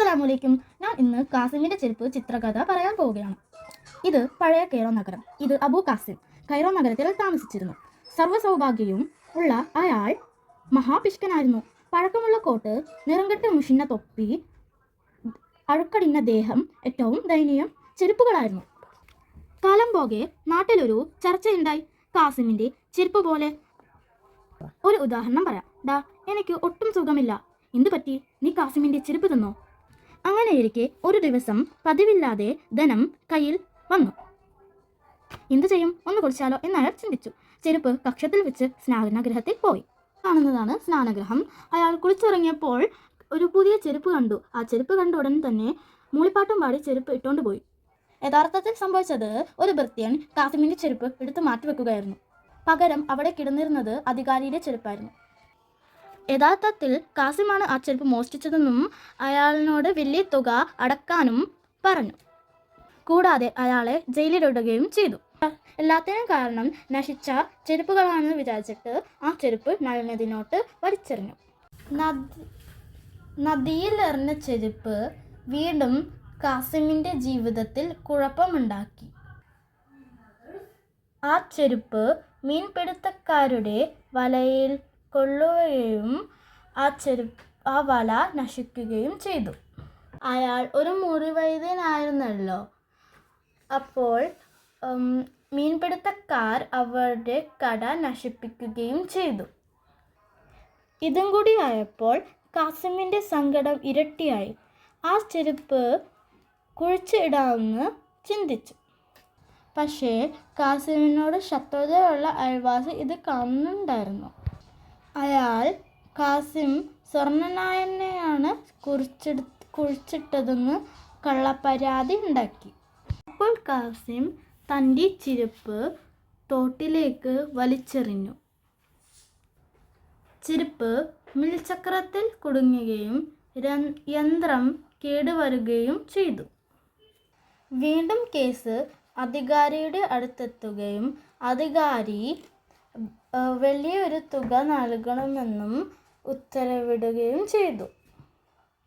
അസ്സലാമലൈക്കും. ഞാൻ ഇന്ന് കാസിമിൻ്റെ ചെരുപ്പ് ചിത്രകഥ പറയാൻ പോവുകയാണ്. ഇത് പഴയ കൈറോ നഗരം. ഇത് അബു കാസിം കൈറോ നഗരത്തിൽ താമസിച്ചിരുന്നു. സർവ്വസൗഭാഗ്യവും ഉള്ള അയാൾ മഹാപിഷ്കനായിരുന്നു. പഴക്കമുള്ള കോട്ട്, നിറംകെട്ട് മുഷിഞ്ഞ തൊപ്പി, അഴുക്കടിഞ്ഞ ദേഹം, ഏറ്റവും ദയനീയം ചെരുപ്പുകളായിരുന്നു. കാലം പോകെ നാട്ടിലൊരു ചർച്ചയുണ്ടായി. കാസിമിൻ്റെ ചെരുപ്പ് പോലെ. ഒരു ഉദാഹരണം പറയാം. ഡാ, എനിക്ക് ഒട്ടും സുഖമില്ല. എന്തു പറ്റി? നീ കാസിമിൻ്റെ ചെരുപ്പ് തിന്നോ? അങ്ങനെയിരിക്കെ ഒരു ദിവസം പതിവില്ലാതെ ധനം കയ്യിൽ വന്നു. എന്തു ചെയ്യും? ഒന്ന് കുടിച്ചാലോ എന്നയാൾ ചിന്തിച്ചു. ചെരുപ്പ് കക്ഷത്തിൽ വെച്ച് സ്നാനഗൃഹത്തിൽ പോയി. കാണുന്നതാണ് സ്നാനഗൃഹം. അയാൾ കുളിച്ചിറങ്ങിയപ്പോൾ ഒരു പുതിയ ചെരുപ്പ് കണ്ടു. ആ ചെരുപ്പ് കണ്ട ഉടൻ തന്നെ മൂളിപ്പാട്ടും പാടി ചെരുപ്പ് ഇട്ടുകൊണ്ട് പോയി. യഥാർത്ഥത്തിൽ സംഭവിച്ചത്, ഒരു ഭൃത്യൻ കാസിമിൻ്റെ ചെരുപ്പ് എടുത്ത് മാറ്റിവെക്കുകയായിരുന്നു. പകരം അവിടെ കിടന്നിരുന്നത് അധികാരിയുടെ ചെരുപ്പായിരുന്നു. യഥാർത്ഥത്തിൽ കാസിമാണ് ആ ചെരുപ്പ് മോഷ്ടിച്ചതെന്നും അയാളിനോട് വലിയ തുക അടക്കാനും പറഞ്ഞു. കൂടാതെ അയാളെ ജയിലിലിടുകയും ചെയ്തു. എല്ലാത്തിനും കാരണം നശിച്ച ചെരുപ്പുകളാണെന്ന് വിചാരിച്ചിട്ട് ആ ചെരുപ്പ് നദിനോട്ട് വലിച്ചെറിഞ്ഞു. നദിയിലെറിഞ്ഞ ചെരുപ്പ് വീണ്ടും കാസിമിൻ്റെ ജീവിതത്തിൽ കുഴപ്പമുണ്ടാക്കി. ആ ചെരുപ്പ് മീൻപിടുത്തക്കാരുടെ വലയിൽ കൊള്ളുകയും ആ വല നശിക്കുകയും ചെയ്തു. അയാൾ ഒരു മുറിവൈദ്യനായിരുന്നല്ലോ. അപ്പോൾ മീൻപിടുത്തക്കാർ അവരുടെ കട നശിപ്പിക്കുകയും ചെയ്തു. ഇതും കൂടി ആയപ്പോൾ കാസിമിൻ്റെ സങ്കടം ഇരട്ടിയായി. ആ ചെരുപ്പ് കുഴിച്ച് ഇടാമെന്ന് ചിന്തിച്ചു. പക്ഷേ കാസിമിനോട് ശത്രുതയുള്ള അയൽവാസി ഇത് കാണുന്നുണ്ടായിരുന്നു. അയാൾ കാസിം സ്വർണ്ണനായനെയാണ് കുഴിച്ചിട്ടതെന്ന് കള്ളപ്പരാതി ഉണ്ടാക്കി. അപ്പോൾ കാസിം തൻ്റെ ചെരുപ്പ് തോട്ടിലേക്ക് വലിച്ചെറിഞ്ഞു. ചെരുപ്പ് മിൽചക്രത്തിൽ കുടുങ്ങുകയും യന്ത്രം കേടുവരുകയും ചെയ്തു. വീണ്ടും കേസ് അധികാരിയുടെ അടുത്തെത്തുകയും അധികാരി വലിയൊരു തുക നൽകണമെന്നും ഉത്തരവിടുകയും ചെയ്തു.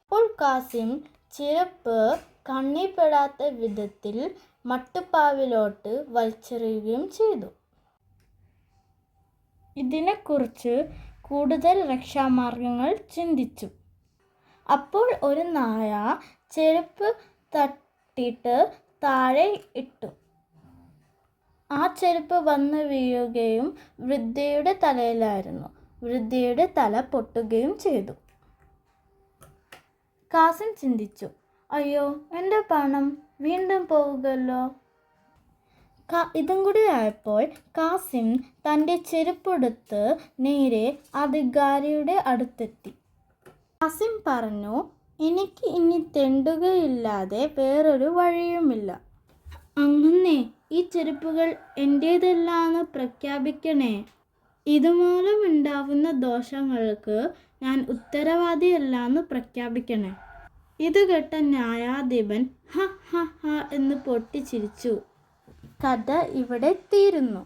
അപ്പോൾ കാസിം ചെരുപ്പ് കണ്ണിപ്പെടാത്ത വിധത്തിൽ മട്ടുപ്പാവിലോട്ട് വലിച്ചെറിയുകയും ചെയ്തു. ഇതിനെക്കുറിച്ച് കൂടുതൽ രക്ഷാമാർഗങ്ങൾ ചിന്തിച്ചു. അപ്പോൾ ഒരു നായ ചെരുപ്പ് തട്ടിയിട്ട് താഴെ ഇട്ടു. ആ ചെരുപ്പ് വന്ന് വീഴുകയും വൃദ്ധയുടെ തലയിലായിരുന്നു. വൃദ്ധയുടെ തല പൊട്ടുകയും ചെയ്തു. കാസിം ചിന്തിച്ചു, അയ്യോ, എൻ്റെ പണം വീണ്ടും പോവുകല്ലോ. ഇതും കൂടി ആയപ്പോൾ കാസിം തൻ്റെ ചെരുപ്പെടുത്ത് നേരെ അധികാരിയുടെ അടുത്തെത്തി. കാസിം പറഞ്ഞു, എനിക്ക് ഇനി തെണ്ടുകയില്ലാതെ വേറൊരു വഴിയുമില്ല. അങ്ങനെ ഈ ചെരുപ്പുകൾ എൻ്റേതല്ലാന്ന് പ്രഖ്യാപിക്കണേ. ഇതുമൂലം ഉണ്ടാവുന്ന ദോഷങ്ങൾക്ക് ഞാൻ ഉത്തരവാദിയല്ലാന്ന് പ്രഖ്യാപിക്കണേ. ഇത് കേട്ട ന്യായാധിപൻ ഹ ഹ ഹ എന്ന് പൊട്ടിച്ചിരിച്ചു. കഥ ഇവിടെ തീരുന്നു.